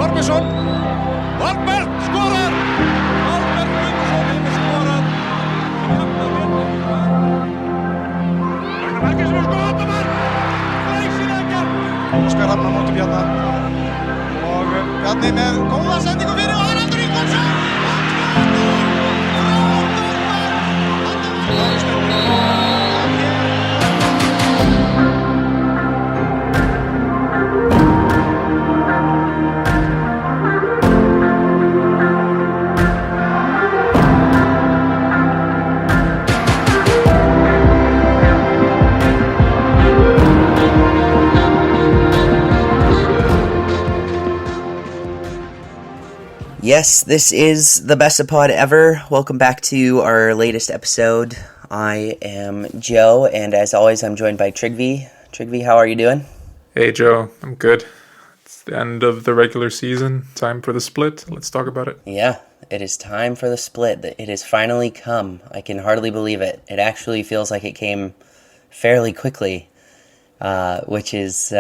Þormesson, Valberg skorar! Valberg Gunnarsson hefur skorað. Ragnar Margeirsson og skoðaðar! Glæsilega! Óskar Rafn á móti Bjarna. Og Bjarni með góða sendingu fyrir og Haraldur Ingvarsson! Yes, this is the best of pod ever. Welcome back to our latest episode. I am Joe, and as always, I'm joined by Trygve. Trygve, how are you doing? Hey, Joe. I'm good. It's the end of the regular season. Time for the split. Let's talk about it. Yeah, it is time for the split. It has finally come. I can hardly believe it. It actually feels like it came fairly quickly, which is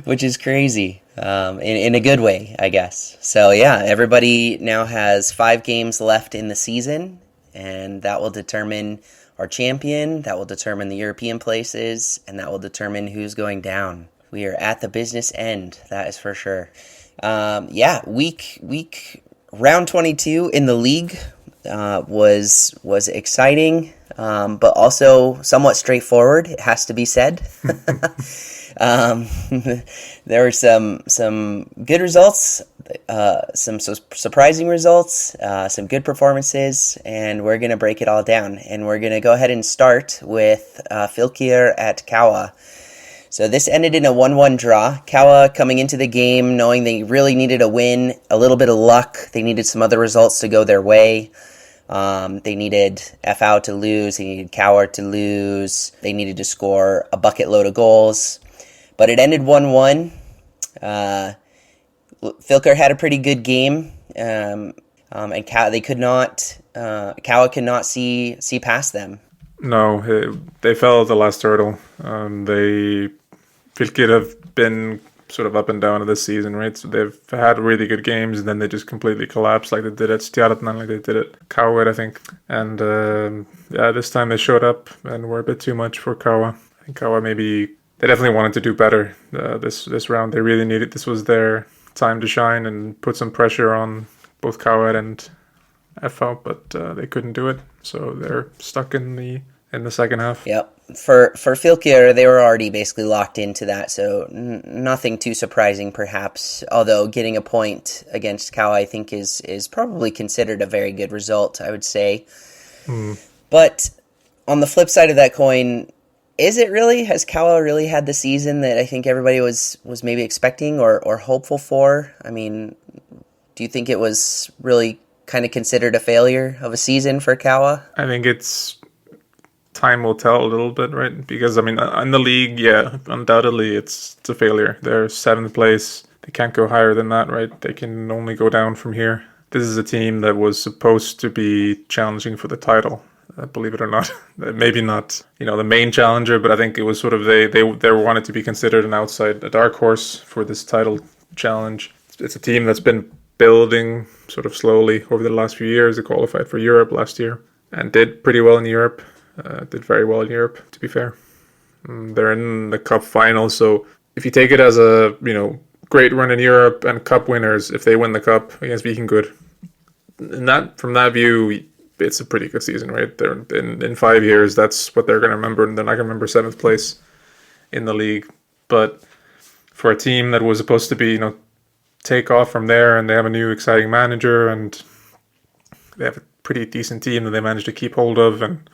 which is crazy. In a good way, I guess. So yeah, everybody now has 5 games left in the season, and that will determine our champion, that will determine the European places, and that will determine who's going down. We are at the business end, that is for sure. Week round 22 in the league was exciting, but also somewhat straightforward, it has to be said. There were some good results, some surprising results, some good performances, and we're going to break it all down. And we're going to go ahead and start with Fylkir at Kawa. So this ended in a 1-1 draw. Kawa coming into the game knowing they really needed a win, a little bit of luck. They needed some other results to go their way. They needed FAO to lose. They needed Kawa to lose. They needed to score a bucket load of goals. But it ended 1-1. Fylkir had a pretty good game, and Kawa could not see past them. No, they fell at the last hurdle. Fylkir have been sort of up and down this season, right? So they've had really good games, and then they just completely collapsed, like they did at Stjarnan, like they did at Kawa, I think. And this time they showed up and were a bit too much for Kawa. I think Kawa they definitely wanted to do better this round. They really needed. This was their time to shine and put some pressure on both Kawa and FAO, but they couldn't do it. So they're stuck in the second half. Yep. For Fylkir, they were already basically locked into that, so nothing too surprising, perhaps. Although getting a point against Kawa, I think, is probably considered a very good result, I would say. But on the flip side of that coin, is it really? Has Kawa really had the season that I think everybody was maybe expecting or hopeful for? I mean, do you think it was really kind of considered a failure of a season for Kawa? I think time will tell a little bit, right? Because, I mean, in the league, yeah, undoubtedly it's a failure. They're 7th place. They can't go higher than that, right? They can only go down from here. This is a team that was supposed to be challenging for the title. Believe it or not, maybe not, the main challenger, but I think it was sort of they wanted to be considered a dark horse for this title challenge. It's a team that's been building sort of slowly over the last few years. They qualified for Europe last year and did pretty well in Europe. Did very well in Europe, to be fair. They're in the cup final, so if you take it as a great run in Europe and cup winners, if they win the cup against Víkingur, from that view, it's a pretty good season, right? They're in 5 years, that's what they're going to remember, and they're not going to remember 7th place in the league. But for a team that was supposed to be, take off from there, and they have a new exciting manager, and they have a pretty decent team that they managed to keep hold of, and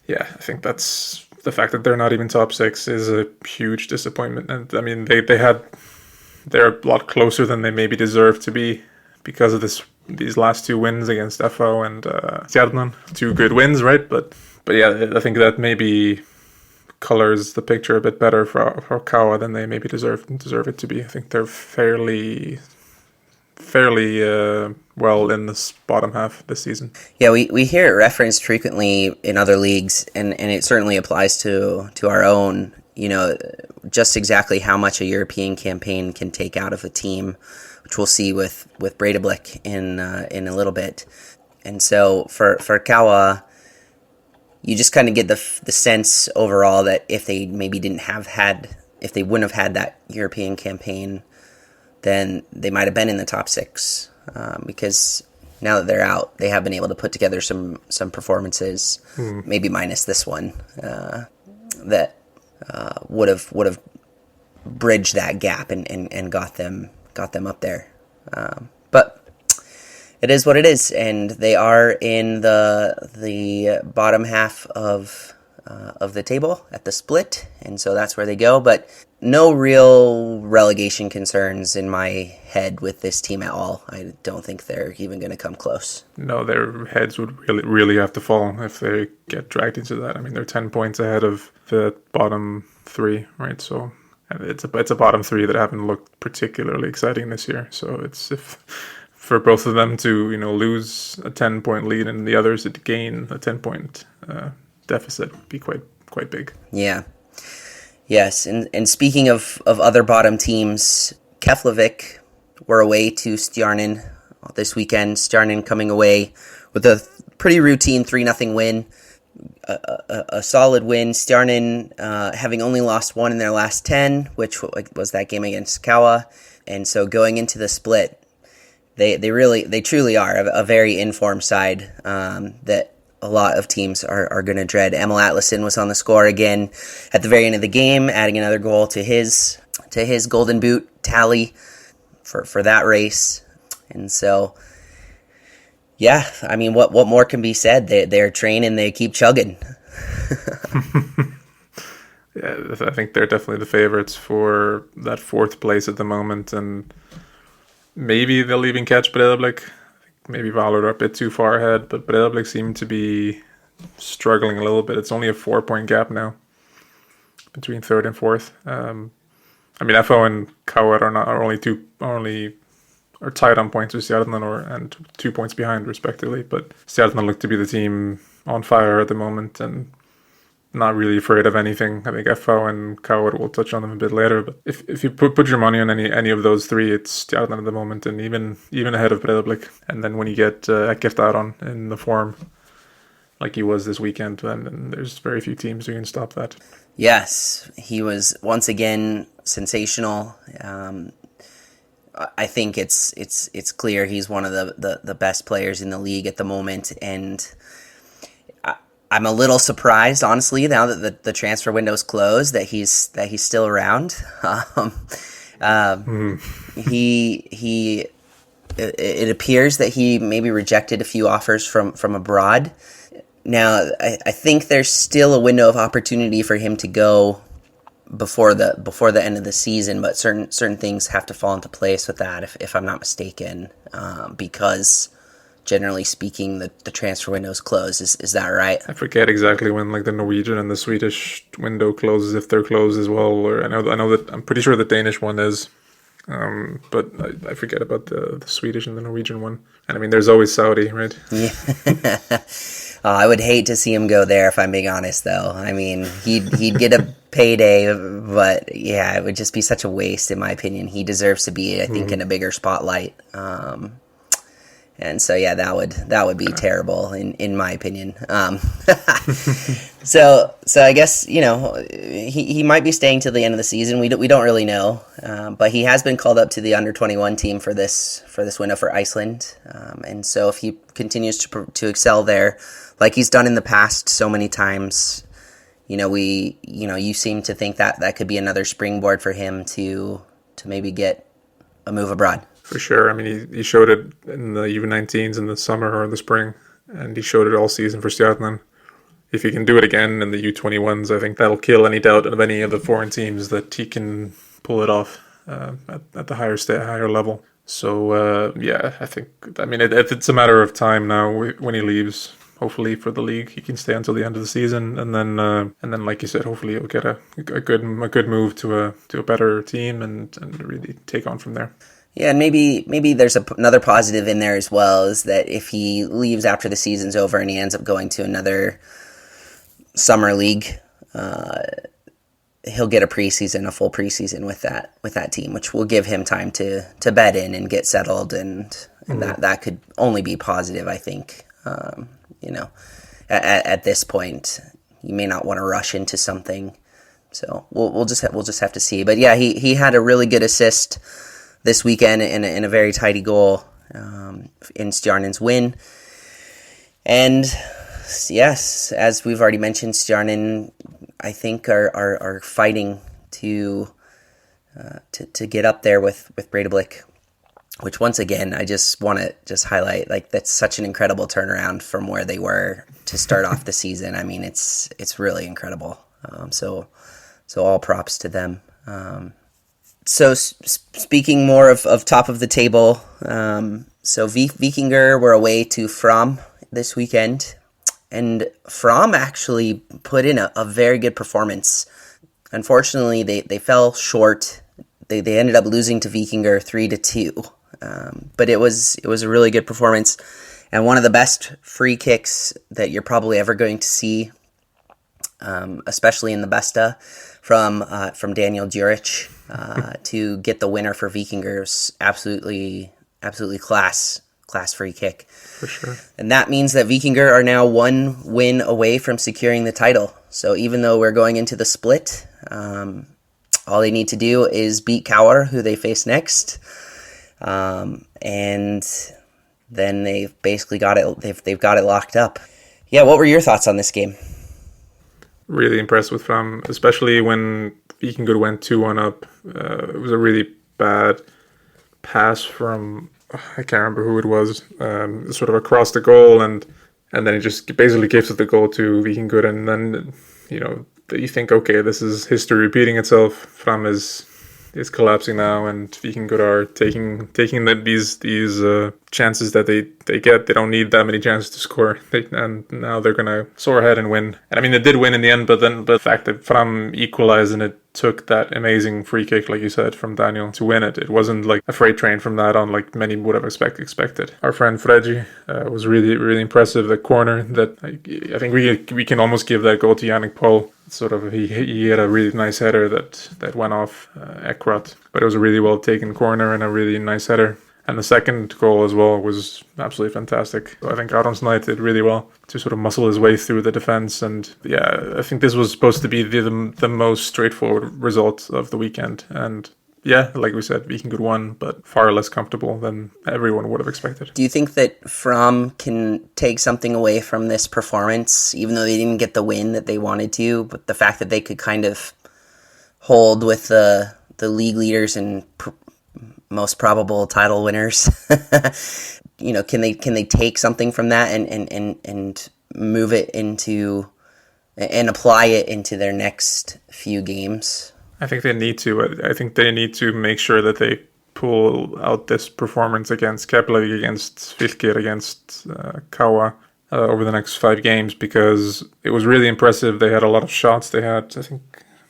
yeah, I think that's the fact that they're not even top 6 is a huge disappointment. And I mean, they're a lot closer than they maybe deserve to be because of these last 2 wins against FAO and Stjarnan. 2 good wins, right? But yeah, I think that maybe colors the picture a bit better for Kawa than they maybe deserve it to be. I think they're fairly well in this bottom half this season. Yeah, we hear it referenced frequently in other leagues, and it certainly applies to our own. just exactly how much a European campaign can take out of a team, which we'll see with Breidablik in a little bit. And so for Kawa, you just kind of get the sense overall that if they maybe wouldn't have had that European campaign, then they might have been in the top 6, because now that they're out, they have been able to put together some performances, maybe minus this one, that would have bridged that gap and got them up there. But it is what it is, and they are in the bottom half of the table at the split, and so that's where they go. But no real relegation concerns in my head with this team at all. I don't think they're even going to come close. No, their heads would really have to fall if they get dragged into that. I mean, they're 10 points ahead of the bottom 3, right? So it's a bottom 3 that haven't looked particularly exciting this year. So it's for both of them to lose a 10-point lead and the others to gain a 10-point deficit would be quite big. Yeah. Yes, and speaking of other bottom teams, Keflavik were away to Stjarnan this weekend. Stjarnan coming away with a pretty routine 3-0 win, a solid win. Stjarnan having only lost 1 in their last 10, which was that game against Kawa. And so going into the split, they truly are a very informed side that a lot of teams are going to dread. Emil Atlason was on the score again at the very end of the game, adding another goal to his Golden Boot tally for that race. And so, yeah, I mean, what more can be said? They're training, they keep chugging. Yeah, I think they're definitely the favorites for that 4th place at the moment, and maybe they'll even catch Breidablik. Maybe Valur are a bit too far ahead, but Breidablik seem to be struggling a little bit. It's only a 4-point gap now between 3rd and 4th. I mean, FO and Kaur are tied on points with Stjarnan and 2 points behind respectively. But Stjarnan look to be the team on fire at the moment and not really afraid of anything. I think FO and Kaur will touch on them a bit later. But if you put your money on any of those 3, it's Stjarnan at the moment, and even ahead of Breidablik. And then when you get Ekkert Aron in the form like he was this weekend, then there's very few teams who can stop that. Yes, he was once again sensational. I think it's clear he's one of the best players in the league at the moment, and I'm a little surprised, honestly, now that the transfer window's closed, that he's still around. It appears that he maybe rejected a few offers from abroad. Now, I think there's still a window of opportunity for him to go before the end of the season, but certain things have to fall into place with that, if I'm not mistaken, because generally speaking, the transfer window is closed. Is that right? I forget exactly when the Norwegian and the Swedish window closes, if they're closed as well. Or I know that I'm pretty sure the Danish one is, but I forget about the Swedish and the Norwegian one. And I mean, there's always Saudi, right? Yeah. I would hate to see him go there, if I'm being honest, though. I mean, he'd get a payday, but yeah, it would just be such a waste, in my opinion. He deserves to be, I think, in a bigger spotlight. And so, yeah, that would be terrible in my opinion. So I guess, he might be staying till the end of the season. We don't really know, but he has been called up to the under-21 team for this window for Iceland. And so if he continues to excel there, like he's done in the past so many times, you seem to think that could be another springboard for him to maybe get a move abroad. For sure. I mean, he showed it in the U19s in the summer or in the spring, and he showed it all season for Stjarnan. If he can do it again in the U21s, I think that'll kill any doubt of any of the foreign teams that he can pull it off at the higher level. So, I mean, it's a matter of time now when he leaves. Hopefully for the league, he can stay until the end of the season, and then, like you said, hopefully he'll get a good move to a better team and really take on from there. Yeah, and maybe there's another positive in there as well, is that if he leaves after the season's over and he ends up going to another summer league, he'll get a full preseason with that team, which will give him time to bed in and get settled, and that could only be positive, I think. At this point, you may not want to rush into something, so we'll just have to see. But yeah, he had a really good assist this weekend in a very tidy goal in Stjarnen's win, and yes, as we've already mentioned, Stjarnen, I think, are fighting to get up there with Breidablik, which once again I just want to highlight, like, that's such an incredible turnaround from where they were to start off the season. I mean, it's really incredible. So all props to them. So speaking more of top of the table, so Vikingur were away to Fram this weekend. And Fram actually put in a very good performance. Unfortunately, they fell short. They ended up losing to Vikingur 3-2. But it was a really good performance, and one of the best free kicks that you're probably ever going to see, especially in the Besta, from Daniel Djuric to get the winner for Vikingur. Absolutely class free kick. For sure. And that means that Vikingur are now one win away from securing the title. So even though we're going into the split, all they need to do is beat Kaur, who they face next, and then they've basically got it. They've got it locked up. Yeah, what were your thoughts on this game? Really impressed with Fram, especially when Vikingur went 2-1 up. It was a really bad pass from, I can't remember who it was, sort of across the goal, and then it just basically gives it the goal to Vikingur, and then, you think, okay, this is history repeating itself. Fram is collapsing now, and Vikingur are taking these chances that they get. They don't need that many chances to score, and now they're gonna soar ahead and win. And I mean, they did win in the end, but the fact that Fram equalized and it took that amazing free kick, like you said, from Daniel to win it. It wasn't like a freight train from that on, like many would have expected. Our friend Fredji was really, really impressive. The corner that I think we can almost give that goal to Yannick Paul. Sort of, he had a really nice header that went off Ekrot, but it was a really well taken corner and a really nice header. And the second goal as well was absolutely fantastic. I think Arons Knight did really well to sort of muscle his way through the defense. And yeah, I think this was supposed to be the most straightforward result of the weekend. And yeah, like we said, Vikingur won, but far less comfortable than everyone would have expected. Do you think that Fram can take something away from this performance, even though they didn't get the win that they wanted to, but the fact that they could kind of hold with the league leaders and most probable title winners? Can they take something from that and move it into and apply it into their next few games? I think they need to. I think they need to make sure that they pull out this performance against Keflavík, against Fylkir, against Kawa over the next 5 games, because it was really impressive. They had a lot of shots. They had, I think,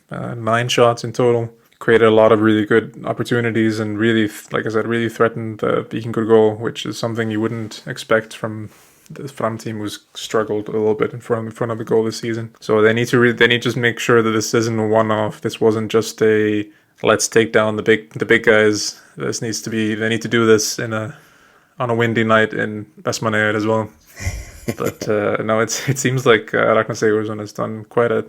9 shots in total. Created a lot of really good opportunities and really, like I said, really threatened the Vikingur goal, which is something you wouldn't expect from the Fram team, who's struggled a little bit in front of the goal this season. So they need to just make sure that this isn't a one-off. This wasn't just a let's take down the big guys. They need to do this on a windy night in Vestmannaeyjar as well. But no, it seems like Ragnar Sigurðsson has done quite a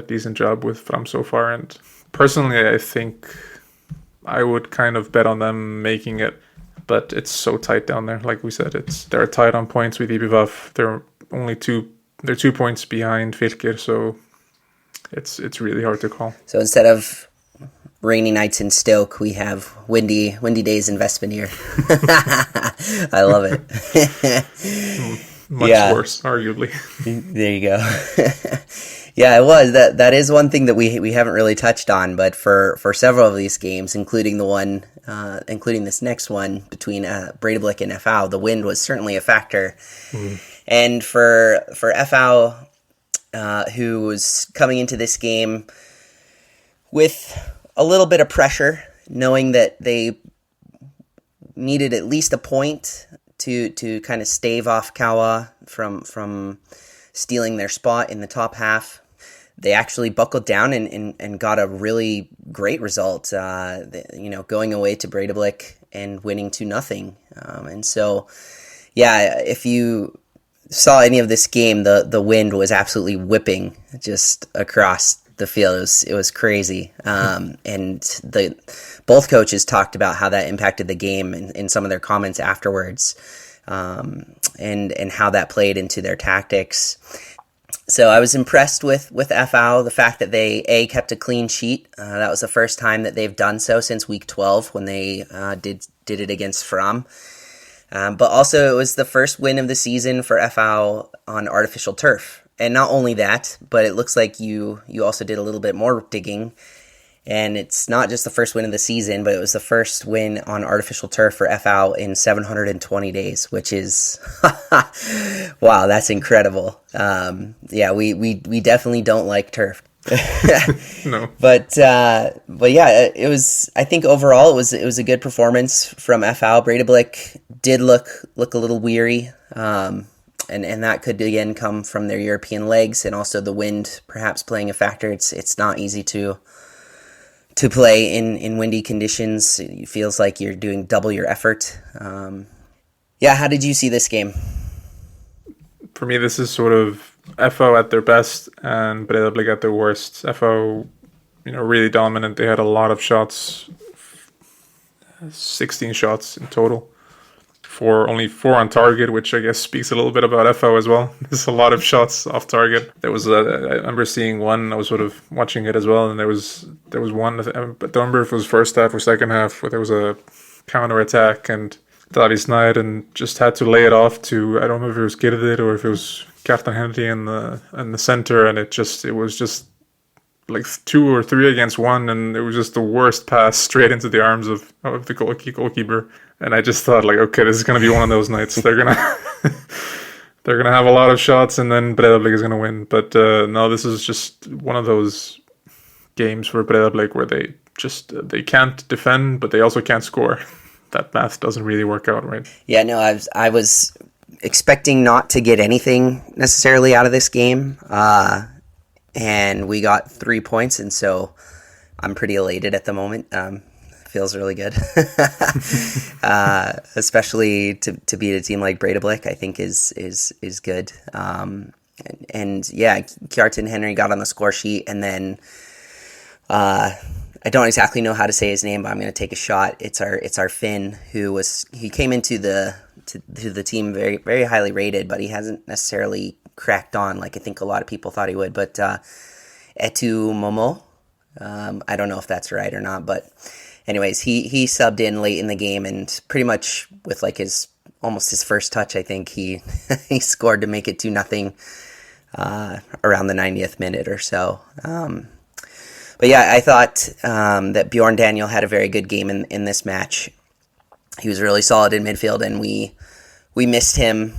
decent job with Fram so far, and personally, I think I would kind of bet on them making it, but it's so tight down there. Like we said, they're tight on points with IBVF. They're 2 points behind Fylkir, so it's really hard to call. So instead of rainy nights in Stoke, we have windy days in Vestmannaeyjar. I love it. Much worse, arguably. There you go. Yeah, it was. That is one thing that we haven't really touched on, but for several of these games, including including this next one between Breidablik and FH, the wind was certainly a factor. And for FH, who was coming into this game with a little bit of pressure, knowing that they needed at least a point to kind of stave off Kawa from stealing their spot in the top half. they actually buckled down and got a really great result, going away to Breidablik and winning 2-0. And so, yeah, if you saw any of this game, the wind was absolutely whipping just across the field. It was crazy. And both coaches talked about how that impacted the game in some of their comments afterwards, and how that played into their tactics. So I was impressed with FAO, the fact that they kept a clean sheet. That was the first time that they've done so since week 12 when they did it against Fram. But also it was the first win of the season for FAO on artificial turf. And not only that, but it looks like you also did a little bit more digging. And it's not just the first win of the season, but it was the first win on artificial turf for FAO in 720 days, which is, wow, that's incredible. We definitely don't like turf. No. But yeah, it was, I think overall it was a good performance from FAO. Breidablik did look a little weary. And that could again come from their European legs and also the wind perhaps playing a factor. It's not easy to play in windy conditions. It feels like you're doing double your effort. How did you see this game? For me, this is sort of FO at their best and Breidablik at their worst. FO, really dominant. They had a lot of shots, 16 shots in total. Only 4 on target, which I guess speaks a little bit about FO as well. There's a lot of shots off target. There was I remember seeing one. I was sort of watching it as well, and there was one. I don't remember if it was first half or second half, where there was a counter attack and Davies Knight and just had to lay it off to, I don't know if it was Girdit or if it was Kjartan Henry in the center, and it was just like 2 or 3 against 1, and it was just the worst pass straight into the arms of the goalkeeper. And I just thought, like, okay, this is going to be one of those nights. They're gonna have a lot of shots, and then Breidablik is going to win. But no, this is just one of those games for Breidablik where they can't defend, but they also can't score. That math doesn't really work out, right? Yeah, no, I was expecting not to get anything necessarily out of this game, and we got 3 points, and so I'm pretty elated at the moment. Feels really good, especially to beat a team like Breidablik. I think is good. And yeah, Kjartan Henry got on the score sheet, and then I don't exactly know how to say his name, but I'm going to take a shot. It's our Finn, he came into the team very, very highly rated, but he hasn't necessarily cracked on like I think a lot of people thought he would. But Etu Momo, I don't know if that's right or not, but anyways, he subbed in late in the game, and pretty much with like almost his first touch, I think he scored to make it 2-0 around the 90th minute or so. But yeah, I thought that Bjorn Daniel had a very good game in this match. He was really solid in midfield, and we missed him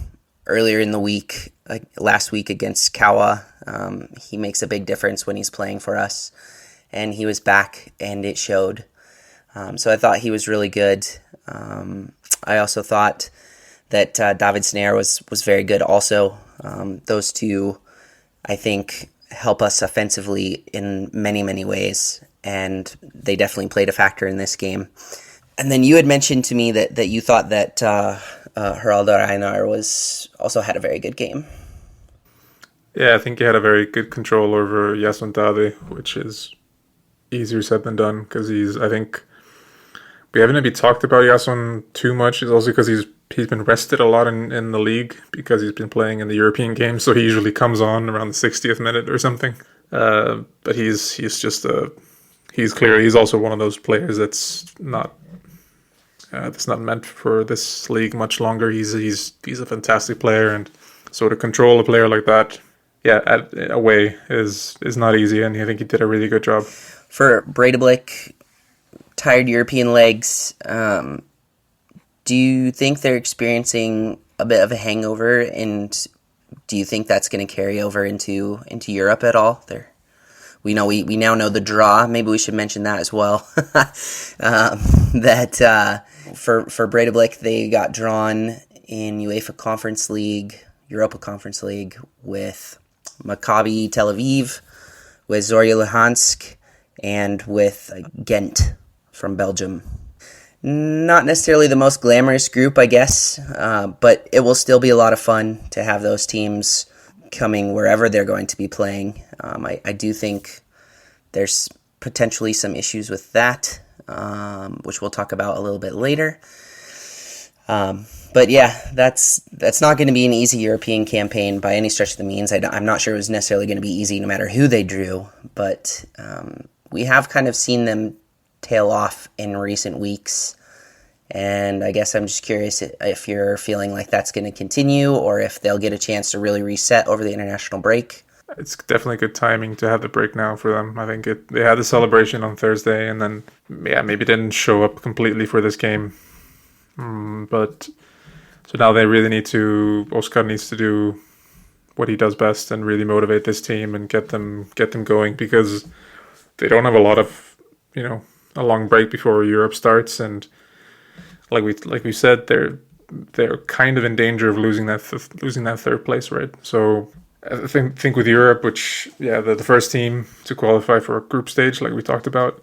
earlier in the week, last week against Kawa. He makes a big difference when he's playing for us, and he was back, and it showed. So I thought he was really good. I also thought that David Snare was very good also. Those two, I think, help us offensively in many, many ways, and they definitely played a factor in this game. And then you had mentioned to me that you thought that Haraldur Einar also had a very good game. Yeah, I think he had a very good control over Yasun Dade, which is easier said than done, because I think we haven't maybe talked about Yasun too much. It's also because he's been rested a lot in the league because he's been playing in the European games, so he usually comes on around the 60th minute or something. But he's also one of those players that's not meant for this league much longer. He's a fantastic player, and so to control a player like that, away is not easy, and I think he did a really good job. For Breidablik, tired European legs, do you think they're experiencing a bit of a hangover, and do you think that's going to carry over into Europe at all? We now know the draw. Maybe we should mention that as well. That for Breidablik, they got drawn in Europa Conference League with Maccabi Tel Aviv, Zorya Luhansk and with Ghent from Belgium. Not necessarily the most glamorous group, I guess, but it will still be a lot of fun to have those teams coming wherever they're going to be playing. I do think there's potentially some issues with that, which we'll talk about a little bit later. But yeah, that's not going to be an easy European campaign by any stretch of the means. I'm not sure it was necessarily going to be easy no matter who they drew, but we have kind of seen them tail off in recent weeks. And I guess I'm just curious if you're feeling like that's going to continue or if they'll get a chance to really reset over the international break. It's definitely good timing to have the break now for them. I think they had the celebration on Thursday and then, maybe didn't show up completely for this game. But so now they really Oscar needs to do what he does best and really motivate this team and get them going, because they don't have a lot of, a long break before Europe starts, and like we said, they're kind of in danger of losing that third place, right? So I think with Europe, which the first team to qualify for a group stage, like we talked about,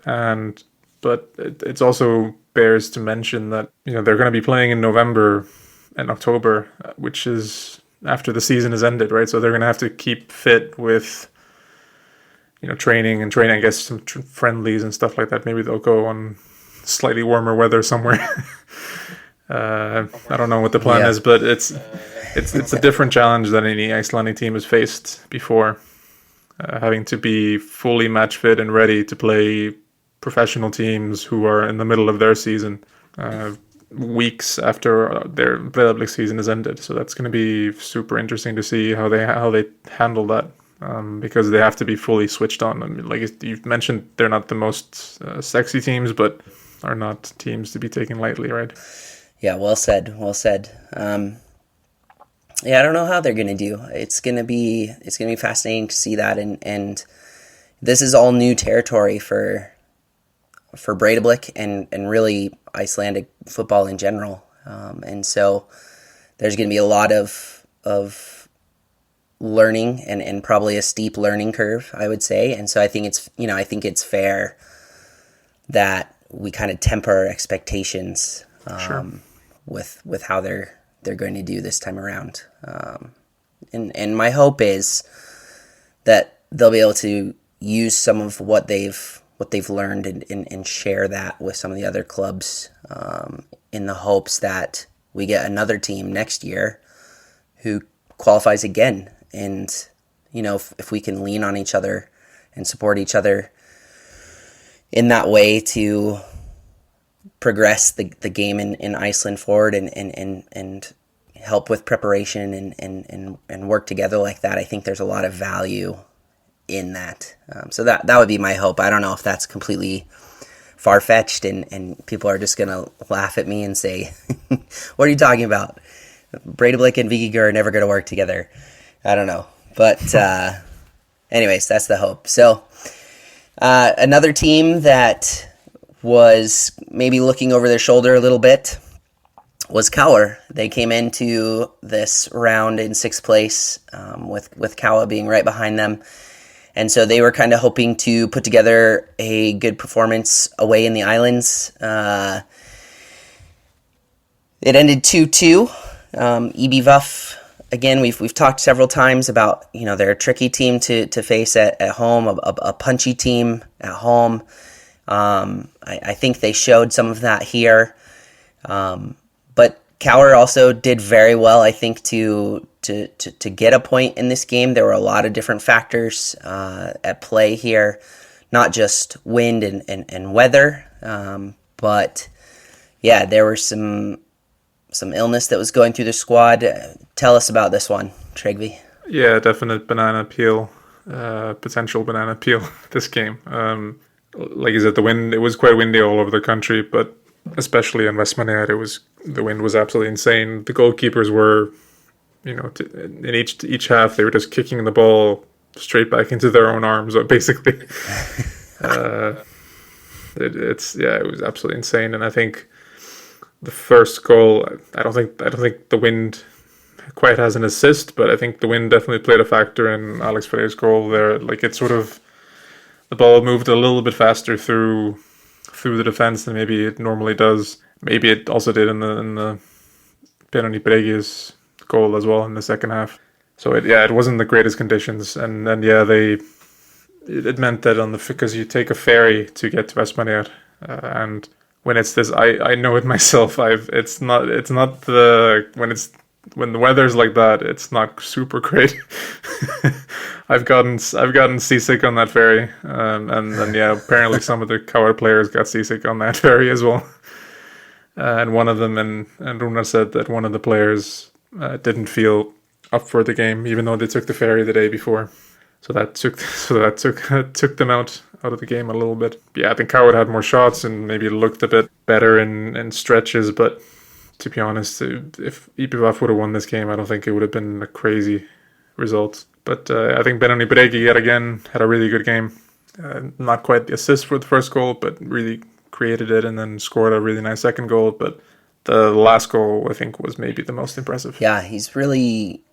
but it's also bears to mention that they're going to be playing in November and October, which is after the season is ended, right? So they're going to have to keep fit with training, I guess some friendlies and stuff like that. Maybe they'll go on slightly warmer weather somewhere. I don't know what the plan is, but it's a different challenge than any Icelandic team has faced before, having to be fully match fit and ready to play professional teams who are in the middle of their season, weeks after their Breiðablik season is ended. So that's going to be super interesting to see how they handle that, because they have to be fully switched on. I mean, like you've mentioned, they're not the most sexy teams, but are not teams to be taken lightly, right? Yeah, well said. I don't know how they're going to do. It's going to be fascinating to see that, and this is all new territory for Breiðablik and really Icelandic football in general. And so there's going to be a lot of learning and probably a steep learning curve, I would say. And so I think it's fair that we kind of temper our expectations with how they're going to do this time around. And my hope is that they'll be able to use some of what they've learned and share that with some of the other clubs, in the hopes that we get another team next year who qualifies again. And, if we can lean on each other and support each other in that way to progress the game in Iceland forward and help with preparation and work together like that, I think there's a lot of value in that. So that would be my hope. I don't know if that's completely far-fetched and people are just going to laugh at me and say, what are you talking about? Breiðablik and Víkingur are never going to work together. I don't know. But anyways, that's the hope. So another team that was maybe looking over their shoulder a little bit was Kaur. They came into this round in 6th place, with Kaur being right behind them. And so they were kind of hoping to put together a good performance away in the islands. It ended 2-2. EB Vuff, again, we've talked several times about, they're a tricky team to face at home, a punchy team at home. I think they showed some of that here. But Kaur also did very well, I think, to get a point in this game. There were a lot of different factors at play here, not just wind and weather, but there were some illness that was going through the squad. Tell us about this one, Tryggvi. Yeah, definite banana peel, potential banana peel this game. Like you said, the wind, it was quite windy all over the country, but especially in Vestmannaeyjar, the wind was absolutely insane. The goalkeepers were, in each half, they were just kicking the ball straight back into their own arms, basically. It was absolutely insane. And I think the first goal, I don't think the wind quite has an assist, but I think the wind definitely played a factor in Alex Frey's goal there. Like, it sort of the ball moved a little bit faster through the defense than maybe it normally does. Maybe it also did in the Benoni Bregi's goal as well in the second half. So it wasn't the greatest conditions, and then it meant that because you take a ferry to get to Vestmannaeyjar, and when it's this, I know it myself. When the weather's like that, it's not super great. I've gotten seasick on that ferry, and then apparently some of the Kauer players got seasick on that ferry as well. And one of them, and Runa said that one of the players didn't feel up for the game, even though they took the ferry the day before. So that took them out of the game a little bit. Yeah, I think Kauer had more shots and maybe looked a bit better in stretches, but to be honest, if IPVAF would have won this game, I don't think it would have been a crazy result. But I think Benoni Bregi yet again had a really good game. Not quite the assist for the first goal, but really created it and then scored a really nice second goal. But the last goal, I think, was maybe the most impressive. Yeah, he's really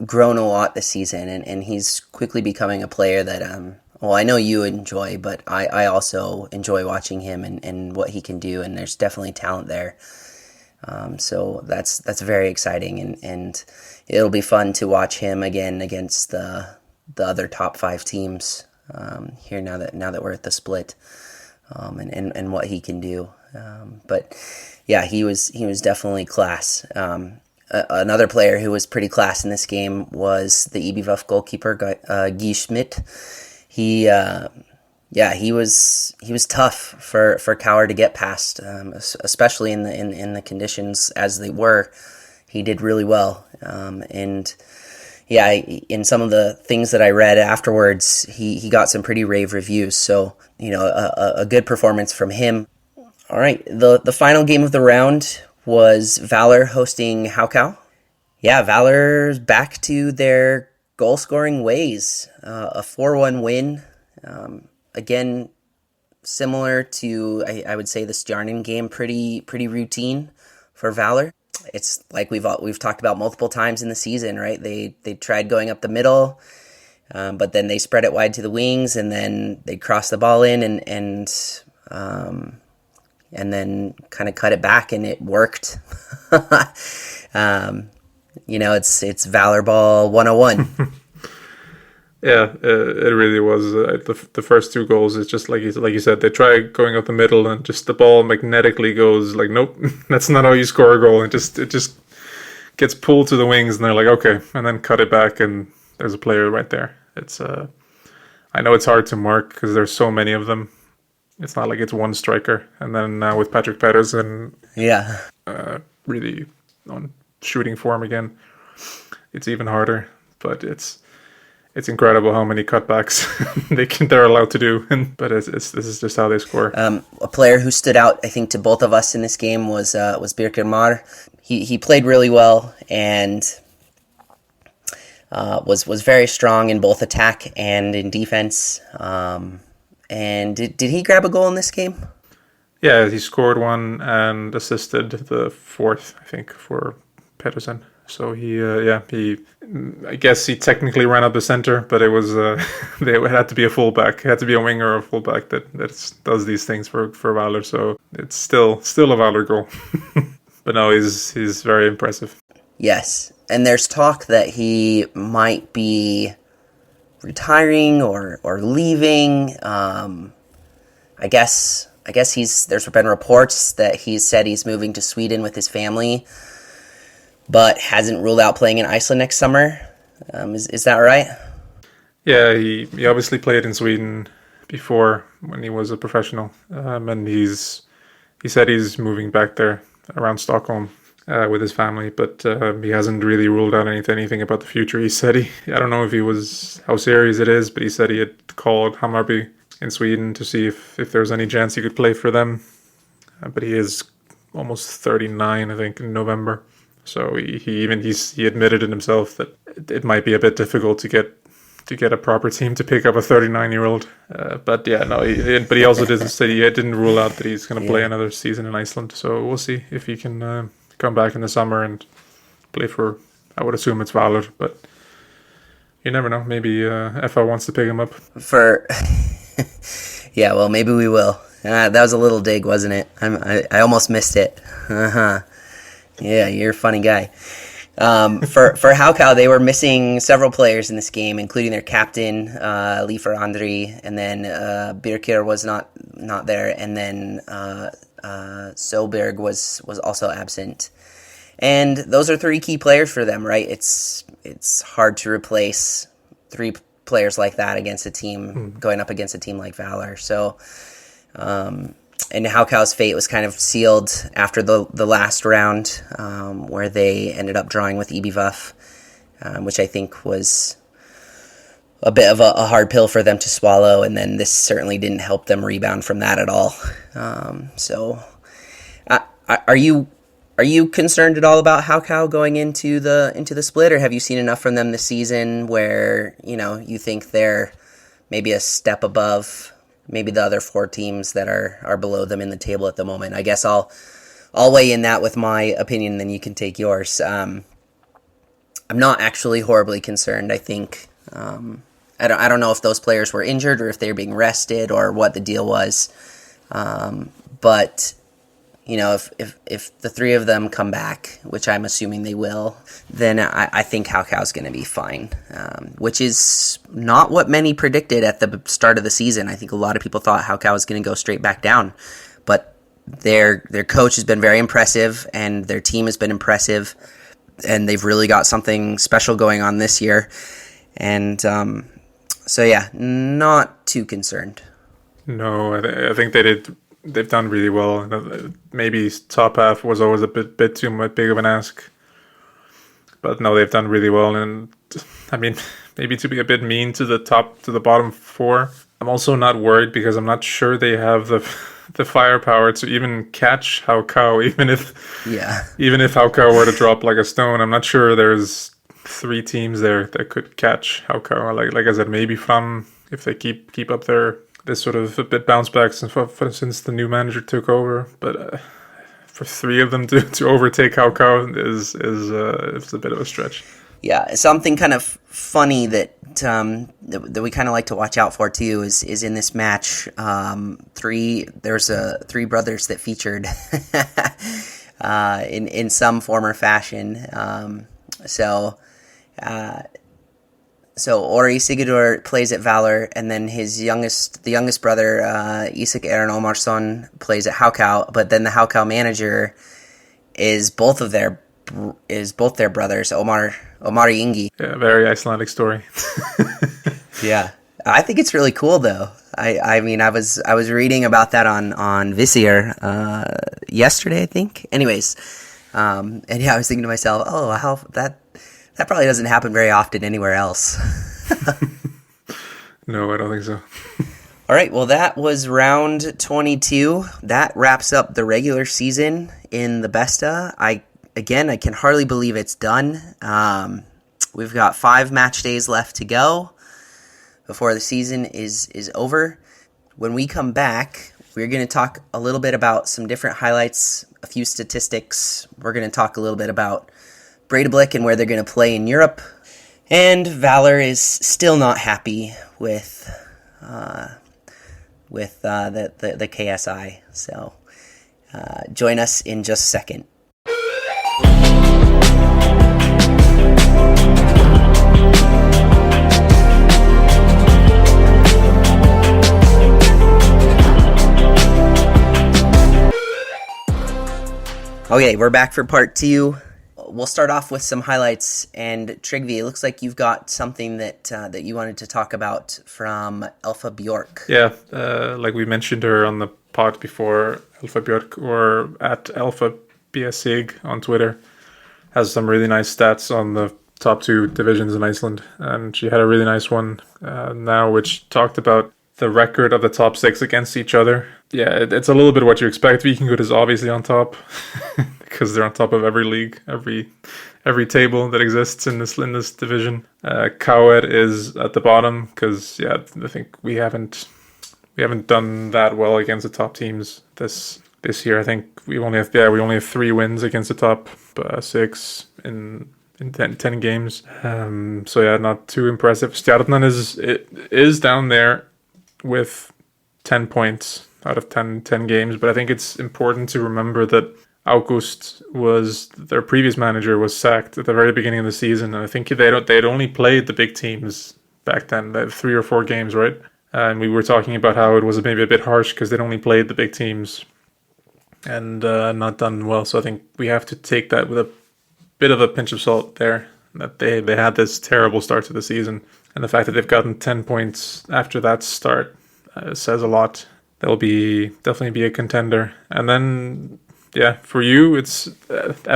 grown a lot this season, and he's quickly becoming a player that I know you enjoy, but I also enjoy watching him and what he can do, and there's definitely talent there. So that's very exciting, and it'll be fun to watch him again against the other top 5 teams here now that we're at the split, and what he can do. But yeah, he was definitely class. Another player who was pretty class in this game was the IBVF goalkeeper, Guy Schmidt. He was tough for Kauer to get past, especially in the conditions as they were. He did really well, and yeah, in some of the things that I read afterwards, he got some pretty rave reviews. So a good performance from him. All right, the final game of the round was Valor hosting Haukau. Yeah, Valor's back to their goal-scoring ways. A 4-1 win. Again, similar to, I would say, the Stjarnan game, pretty routine for Valor. It's like we've talked about multiple times in the season, right? They tried going up the middle, but then they spread it wide to the wings, and then they cross the ball in and then kind of cut it back, and it worked. It's Valor Ball 101. Yeah, it really was. The first 2 goals, it's just like you said, they try going up the middle and just the ball magnetically goes like, nope, that's not how you score a goal. It just gets pulled to the wings, and they're like, okay, and then cut it back, and there's a player right there. It's I know it's hard to mark because there's so many of them. It's not like it's one striker, and then now with Patrick Pedersen, really on shooting form again, it's even harder. But it's incredible how many cutbacks they're allowed to do, but this is just how they score. A player who stood out, I think, to both of us in this game was Birkir Mar. He played really well and was very strong in both attack and in defense. And did he grab a goal in this game? Yeah, he scored one and assisted the 4th, I think, for Pedersen. So I guess he technically ran up the center, but it was it had to be a fullback. It had to be a winger or a fullback that does these things for Valor. So it's still a Valor goal. But no, he's very impressive. Yes, and there's talk that he might be retiring or leaving. I guess there's been reports that he's said he's moving to Sweden with his family, but hasn't ruled out playing in Iceland next summer. Is that right? Yeah, he obviously played in Sweden before when he was a professional, and he said he's moving back there around Stockholm with his family, but he hasn't really ruled out anything about the future. He said I don't know how serious it is, but he said he had called Hammarby in Sweden to see if there's any chance he could play for them. But he is almost 39, I think, in November. So he admitted it himself that it might be a bit difficult to get a proper team to pick up a 39-year-old. But yeah, no. But he also said he didn't rule out that he's going to play another season in Iceland. So we'll see if he can come back in the summer and play for. I would assume it's Valor, but You never know. Maybe FL wants to pick him up. For yeah, well, maybe we will. That was a little dig, wasn't it? I almost missed it. Yeah, you're a funny guy. For Haukau, they were missing several players in this game, including their captain, Leifer Andri, and then Birkir was not there, and then Solberg was also absent. And those are three key players for them, right? It's hard to replace three players like that against a team, going up against a team like Valor. So, and Haukau's fate was kind of sealed after the last round, where they ended up drawing with EBVUF, which I think was a bit of a hard pill for them to swallow, and then this certainly didn't help them rebound from that at all. Are you concerned at all about Haukau going into the split, or have you seen enough from them this season where you think they're maybe a step above maybe the other four teams that are below them in the table at the moment? I guess I'll weigh in that with my opinion, then you can take yours. I'm not actually horribly concerned. I think I don't know if those players were injured or if they were being rested or what the deal was, but if the three of them come back, which I'm assuming they will, then I think Haukau's going to be fine, which is not what many predicted at the start of the season. I think a lot of people thought Haukau was going to go straight back down, but their coach has been very impressive, and their team has been impressive, and they've really got something special going on this year. And so, yeah, not too concerned. No, I think they've done really well. Maybe top half was always a bit too much big of an ask, but no, they've done really well. And I mean, maybe to be a bit mean to the bottom four, I'm also not worried because I'm not sure they have the firepower to even catch Haukau, even if Haukau were to drop like a stone. I'm not sure there's three teams there that could catch Haukau. Like I said, maybe Fram, if they keep up this sort of a bit bounce back since the new manager took over, but for three of them to overtake Haukau is a bit of a stretch. Yeah, something kind of funny that we kind of like to watch out for too is in this match. There's three brothers that featured in some form or fashion. So Ori Sigurdur plays at Valor, and then the youngest brother, Isak Aaron Omarsson, plays at Haukau. But then the Haukau manager is both their brothers, Omari Ingi. Yeah, very Icelandic story. Yeah, I think it's really cool though. I mean, I was reading about that on Visier yesterday, I think. Anyways, and yeah, I was thinking to myself, oh, how that probably doesn't happen very often anywhere else. No, I don't think so. All right, well, that was round 22. That wraps up the regular season in the Besta. I can hardly believe it's done. We've got 5 match days left to go before the season is over. When we come back, we're going to talk a little bit about some different highlights, a few statistics. We're going to talk a little bit about Breidablik and where they're going to play in Europe. And Valor is still not happy with the KSI. So join us in just a second. Okay, we're back for part 2. We'll start off with some highlights, and Trygve, it looks like you've got something that you wanted to talk about from Elfa Bjork. Yeah, like we mentioned her on the pod before, Elfa Bjork, or at Elfa BSig on Twitter, has some really nice stats on the top 2 divisions in Iceland, and she had a really nice one now, which talked about the record of the top 6 against each other. Yeah, it's a little bit what you expect. Vikingur is obviously on top because they're on top of every league, every table that exists in this division. KOED is at the bottom because I think we haven't done that well against the top teams this year. I think we only have 3 wins against the top 6 in in 10 games. So yeah, not too impressive. Stjarnan is down there with 10 points out of 10 games, but I think it's important to remember that August was their previous manager was sacked at the very beginning of the season, and I think they'd only played the big teams back then, 3 or 4 games, right? And we were talking about how it was maybe a bit harsh because they'd only played the big teams and not done well. So I think we have to take that with a bit of a pinch of salt there, that they had this terrible start to the season, and the fact that they've gotten 10 points after that start says a lot. They'll definitely be a contender. And then, yeah, for you, it's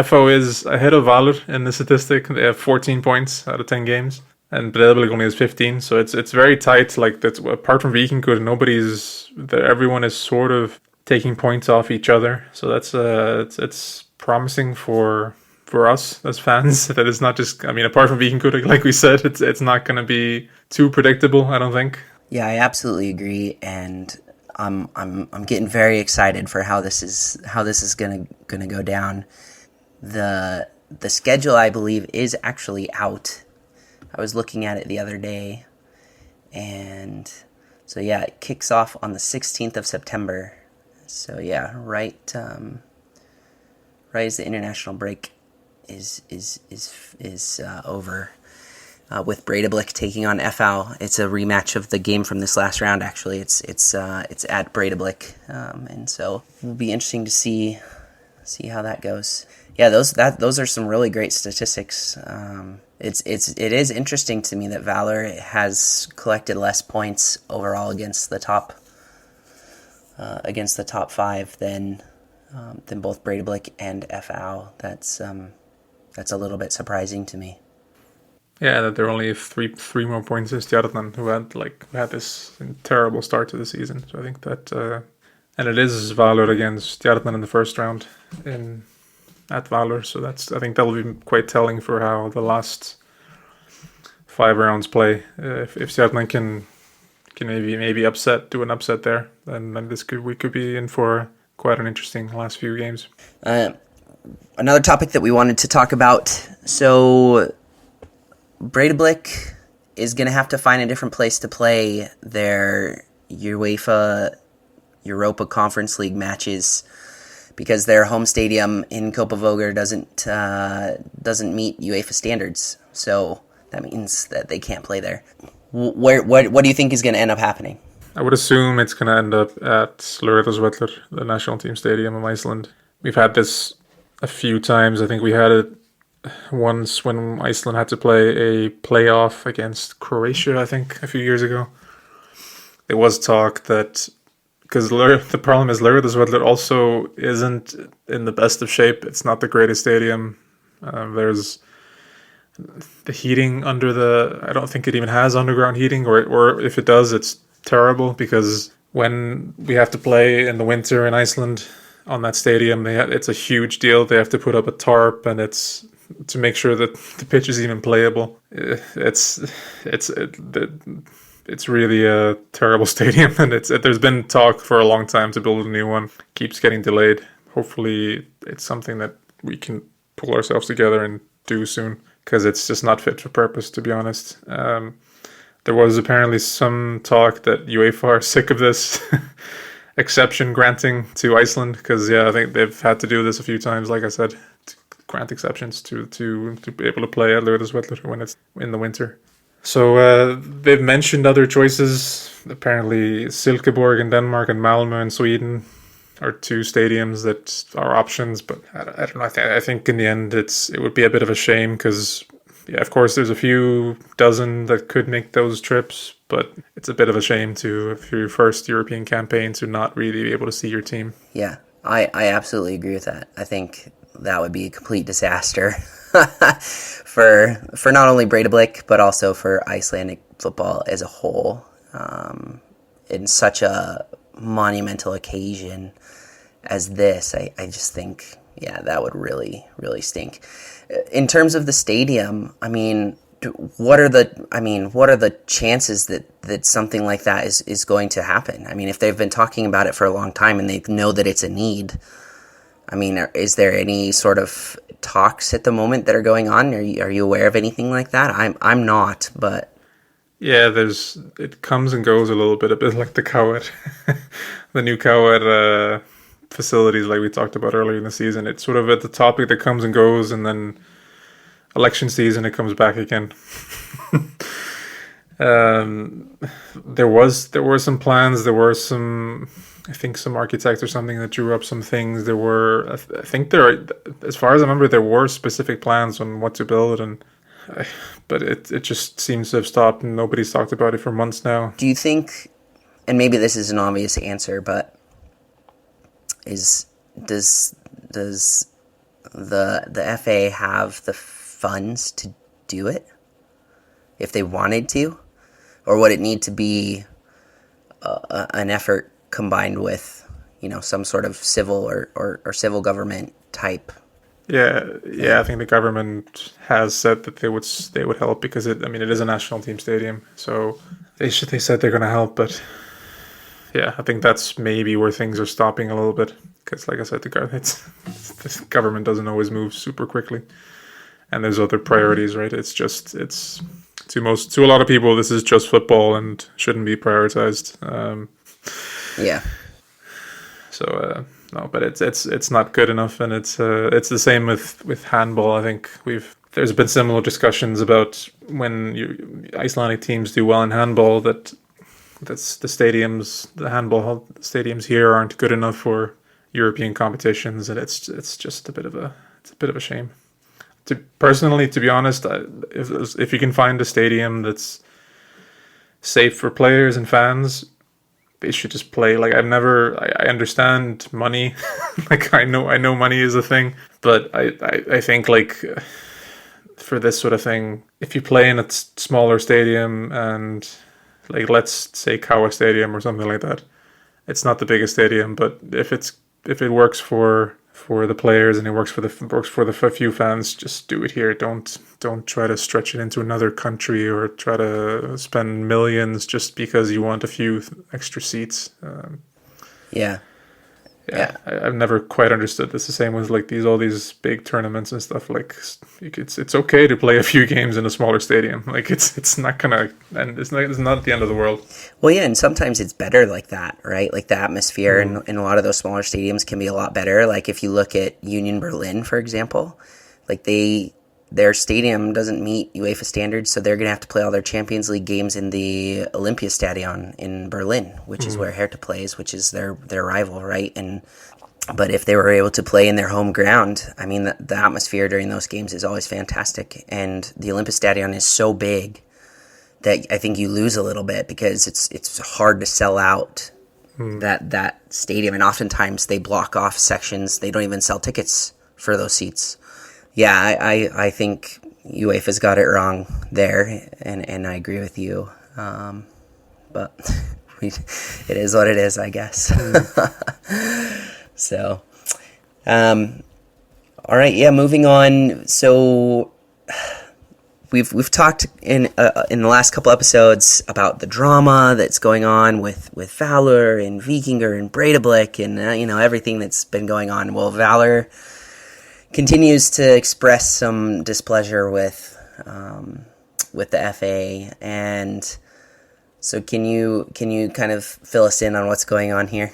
FO is ahead of Valur in the statistic. They have 14 points out of 10 games, and Breiðablik only has 15. So it's very tight. Like, that's apart from Víkingur, everyone is sort of taking points off each other. So that's it's promising for us as fans. That it's not just, I mean, apart from Víkingur, like we said, it's not going to be too predictable, I don't think. Yeah, I absolutely agree, and I'm getting very excited for how this is gonna go down. The schedule, I believe, is actually out. I was looking at it the other day, and so yeah, it kicks off on the 16th of September. So yeah, right as the international break is over. With Breiðablik taking on FH. It's a rematch of the game from this last round. Actually, it's at Breiðablik, and so it'll be interesting to see how that goes. Yeah, those are some really great statistics. It is interesting to me that Valur has collected less points overall against the top 5 than both Breiðablik and FH. That's a little bit surprising to me. Yeah, that there are only three more points than Stjarnan, who had this terrible start to the season. So I think that, and it is Valur against Stjarnan in the first round at Valur. So I think that will be quite telling for how the last 5 rounds play. If Stjarnan can maybe do an upset there, then we could be in for quite an interesting last few games. Another topic that we wanted to talk about. So Breiðablik is going to have to find a different place to play their UEFA Europa Conference League matches because their home stadium in Kópavogur doesn't meet UEFA standards. So that means that they can't play there. What do you think is going to end up happening? I would assume it's going to end up at Laugardalsvöllur, the national team stadium of Iceland. We've had this a few times. I think we had it once when Iceland had to play a playoff against Croatia, I think, a few years ago. There was talk that, because the problem is Laugardalsvöllur also isn't in the best of shape. It's not the greatest stadium. There's the heating I don't think it even has underground heating, or if it does, it's terrible, because when we have to play in the winter in Iceland on that stadium, it's a huge deal. They have to put up a tarp, and it's to make sure that the pitch is even playable. It's really a terrible stadium, and there's been talk for a long time to build a new one. Keeps getting delayed. Hopefully, it's something that we can pull ourselves together and do soon, because it's just not fit for purpose, to be honest. There was apparently some talk that UEFA are sick of this exception granting to Iceland, because I think they've had to do this a few times, like I said, to grant exceptions to be able to play at Laugardalsvöllur when it's in the winter. So they've mentioned other choices. Apparently Silkeborg in Denmark and Malmö in Sweden are 2 stadiums that are options, but I don't know. I think in the end it would be a bit of a shame, because of course there's a few dozen that could make those trips, but it's a bit of a shame for your first European campaign to not really be able to see your team. Yeah, I absolutely agree with that. I think that would be a complete disaster for not only Breiðablik, but also for Icelandic football as a whole. In such a monumental occasion as this, I just think, that would really, really stink. In terms of the stadium, I mean, what are the chances that something like that is going to happen? I mean, if they've been talking about it for a long time and they know that it's a need, I mean, is there any sort of talks at the moment that are going on? Are you aware of anything like that? I'm not, but Yeah, it comes and goes a bit like the Cowhead, the new Cowhead facilities, like we talked about earlier in the season. It's sort of at the topic that comes and goes, and then election season it comes back again. There were some plans. There were some, I think, some architects or something that drew up some things. There were, I think as far as I remember, there were specific plans on what to build, but it just seems to have stopped, and nobody's talked about it for months now. do you think, and maybe this is an obvious answer, but does the FA have the funds to do it if they wanted to, or would it need to be an effort combined with some sort of civil or civil government type? Yeah, I think the government has said that they would help, because it is a national team stadium, so they said they're going to help, but yeah, I think that's maybe where things are stopping a little bit, because like I said, the government doesn't always move super quickly, and there's other priorities, right? It's to a lot of people, this is just football and shouldn't be prioritized. Yeah. So no, but it's not good enough, and it's the same with handball. I think there's been similar discussions about when Icelandic teams do well in handball, that's the handball stadiums here aren't good enough for European competitions, and it's just a bit of a shame. Personally, to be honest, if you can find a stadium that's safe for players and fans, they should just play. Like I understand money, like I know money is a thing, but I think like for this sort of thing, if you play in a smaller stadium, and like let's say Kawa Stadium or something like that, it's not the biggest stadium, but if it works for the players and it works for the few fans, just do it here. Don't try to stretch it into another country or try to spend millions just because you want a few extra seats. Yeah. I've never quite understood this. The same with like all these big tournaments and stuff. Like it's okay to play a few games in a smaller stadium. Like it's not gonna, and it's not the end of the world. Well, yeah, and sometimes it's better like that, right? Like the atmosphere in a lot of those smaller stadiums can be a lot better. Like if you look at Union Berlin, for example, like their stadium doesn't meet UEFA standards, so they're going to have to play all their Champions League games in the Olympiastadion in Berlin, which is where Hertha plays, which is their rival, right? But if they were able to play in their home ground, I mean, the atmosphere during those games is always fantastic, and the Olympiastadion is so big that I think you lose a little bit, because it's hard to sell out that stadium, and oftentimes they block off sections. They don't even sell tickets for those seats. Yeah, I think UEFA's got it wrong there, and I agree with you. But it is what it is, I guess. So, all right, yeah, moving on. So we've talked in the last couple episodes about the drama that's going on with Valur and Víkingur and Breiðablik and everything that's been going on. Well, Valur continues to express some displeasure with the FA, and so can you kind of fill us in on what's going on here?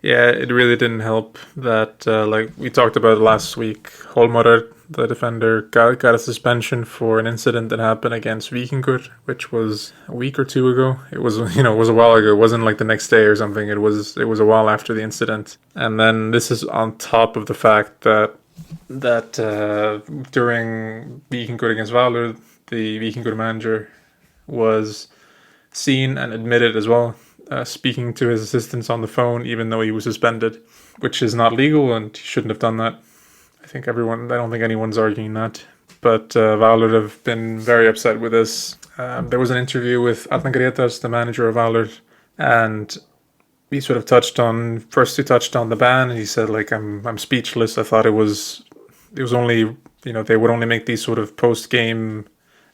Yeah, it really didn't help that, like we talked about last week, Hólmar, the defender, got a suspension for an incident that happened against Víkingur, which was a week or two ago. It was a while ago. It wasn't like the next day or something. It was a while after the incident. And then this is on top of the fact that during Víkingur against Valur, the Víkingur manager was seen and admitted as well, speaking to his assistants on the phone, even though he was suspended, which is not legal, and he shouldn't have done that. I don't think anyone's arguing that. But Valur have been very upset with this. There was an interview with Arnar Grétars, the manager of Valur, and he sort of touched on the ban, and he said, like, I'm speechless. I thought it was only, they would only make these sort of post-game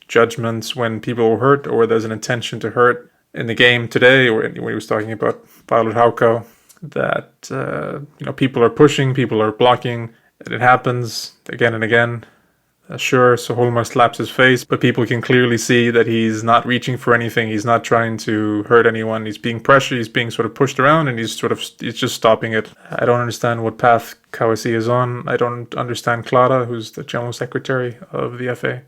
judgments when people were hurt or there's an intention to hurt. In the game today, when he was talking about Valur Háká, that people are pushing, people are blocking, And it happens again and again. Sure, so Holmar slaps his face, but people can clearly see that he's not reaching for anything. He's not trying to hurt anyone. He's being pressured. He's being sort of pushed around, and he's just stopping it. I don't understand what path Kawasi is on. I don't understand Clara, who's the general secretary of the FA.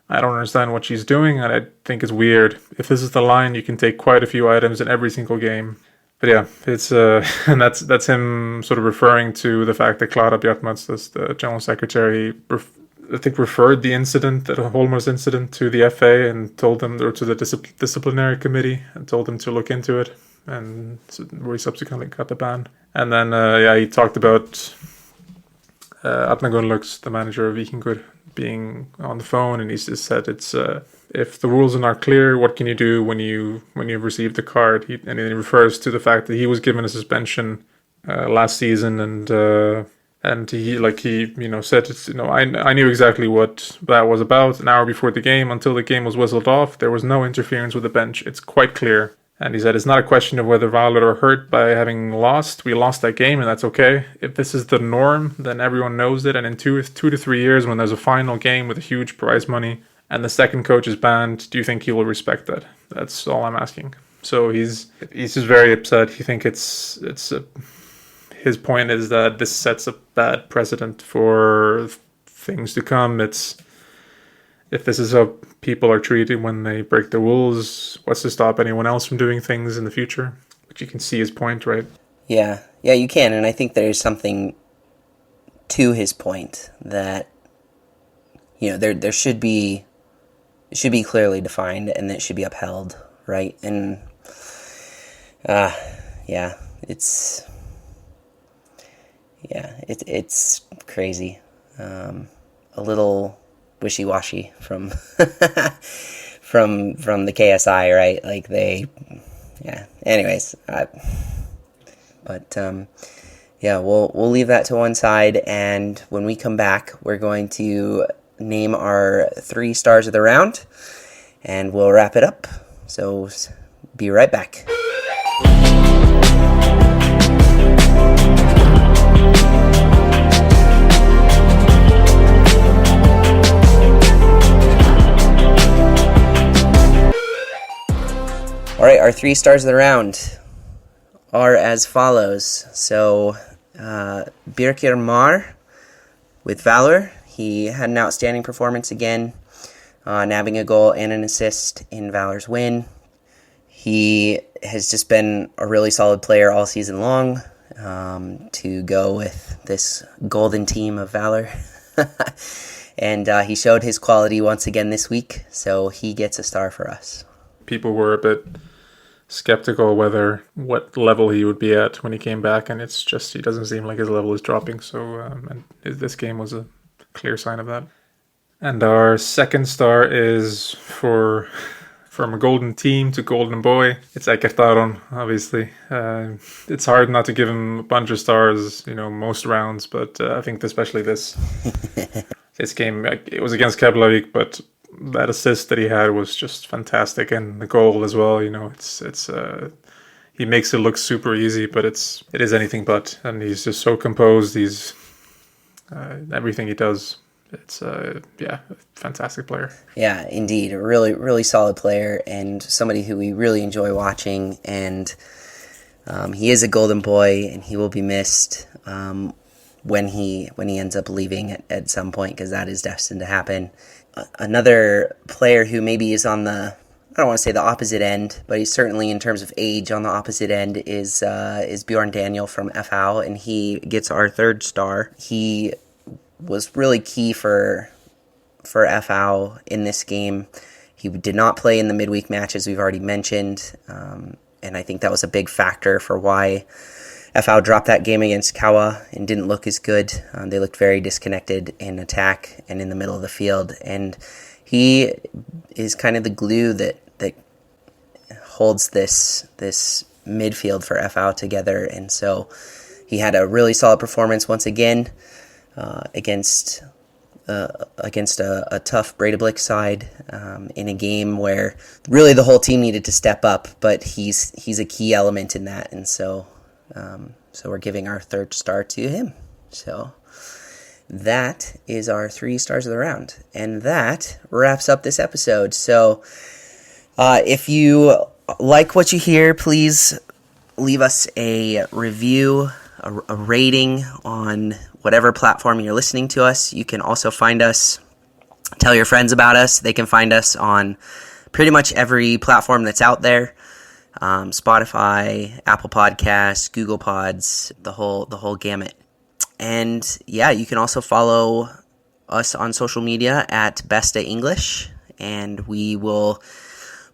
I don't understand what she's doing, and I think it's weird. If this is the line, you can take quite a few items in every single game. But yeah, it's and that's him sort of referring to the fact that Clara Bjartmans, the general secretary, I think referred the incident, the Holmar's incident, to the FA and told them, or to the disciplinary committee, and told them to look into it, and where he subsequently got the ban. And then he talked about Adnan Gunnlaugs, the manager of Víkingur, being on the phone, and he just said it's if the rules are not clear, what can you do when you've received the card? And he refers to the fact that he was given a suspension last season, and he said, I knew exactly what that was about an hour before the game. Until the game was whistled off, there was no interference with the bench. It's quite clear. And he said, it's not a question of whether Valur are hurt by having lost. We lost that game, and that's okay. If this is the norm, then everyone knows it. And in 2 to 3 years, when there's a final game with a huge prize money and the second coach is banned, do you think he will respect that? That's all I'm asking. So he's just very upset. He think his point is that this sets a bad precedent for things to come. If this is how people are treated when they break the rules, what's to stop anyone else from doing things in the future? But you can see his point, right? Yeah, you can, and I think there's something to his point that there should be, it should be clearly defined, and it should be upheld, right? And it's crazy, a little wishy-washy from from the KSI, right? Like anyways, we'll leave that to one side, and when we come back, we're going to name our 3 stars of the round, and we'll wrap it up. So be right back. All right, our 3 stars of the round are as follows. So, Birkir Mar with Valur. He had an outstanding performance again, nabbing a goal and an assist in Valur's win. He has just been a really solid player all season long, to go with this golden team of Valur. And he showed his quality once again this week, so he gets a star for us. People were a bit skeptical what level he would be at when he came back, and it's just he doesn't seem like his level is dropping. So and this game was a clear sign of that. And our second star is from a golden team to golden boy. It's Eggert Aron, obviously. It's hard not to give him a bunch of stars, most rounds, but I think especially this game, it was against Keflavik, but that assist that he had was just fantastic, and the goal as well. He makes it look super easy, but it is anything but. And he's just so composed. He's everything he does. It's a fantastic player. Yeah, indeed, a really, really solid player, and somebody who we really enjoy watching. And he is a golden boy, and he will be missed when he ends up leaving at some point, because that is destined to happen. Another player who maybe is on the, I don't want to say the opposite end, but he's certainly in terms of age on the opposite end, is Bjorn Daniel from FH, and he gets our 3rd star. He was really key for FH in this game. He did not play in the midweek match, as we've already mentioned, and I think that was a big factor for why FH dropped that game against Kawa and didn't look as good. They looked very disconnected in attack and in the middle of the field, and he is kind of the glue that holds this midfield for FH together. And so he had a really solid performance once again against a tough Breidablik side in a game where really the whole team needed to step up, but he's a key element in that, and so we're giving our 3rd star to him. So that is our 3 stars of the round. And that wraps up this episode. So if you like what you hear, please leave us a review, a rating on whatever platform you're listening to us. You can also find us, tell your friends about us. They can find us on pretty much every platform that's out there. Spotify, Apple Podcasts, Google Pods, the whole gamut. And yeah, you can also follow us on social media at Besta English, and we will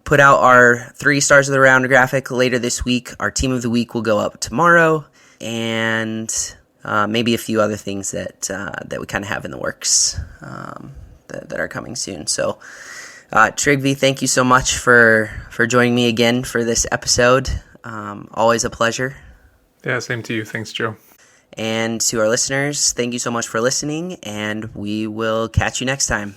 put out our 3 stars of the round graphic later this week. Our team of the week will go up tomorrow, and maybe a few other things that we kind of have in the works that are coming soon. So Trygve, thank you so much for joining me again for this episode. Always a pleasure. Yeah, same to you. Thanks, Joe. And to our listeners, thank you so much for listening, and we will catch you next time.